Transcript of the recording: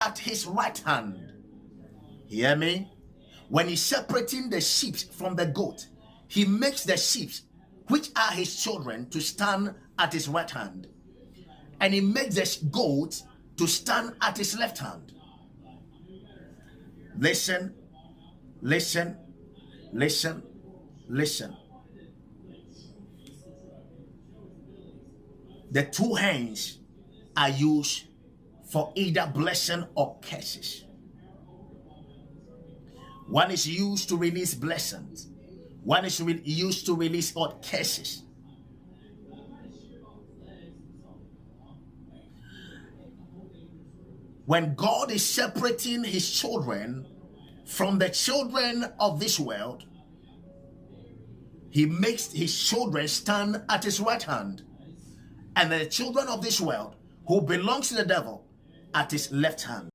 at his right hand. Hear me? When he's separating the sheep from the goat, he makes the sheep, which are his children, to stand at his right hand, and he makes the goat to stand at his left hand. Listen, listen, listen, listen. The two hands are used for either blessing or curses. One is used to release blessings. One is used to release all curses. When God is separating his children from the children of this world, he makes his children stand at his right hand, and the children of this world who belongs to the devil at his left hand.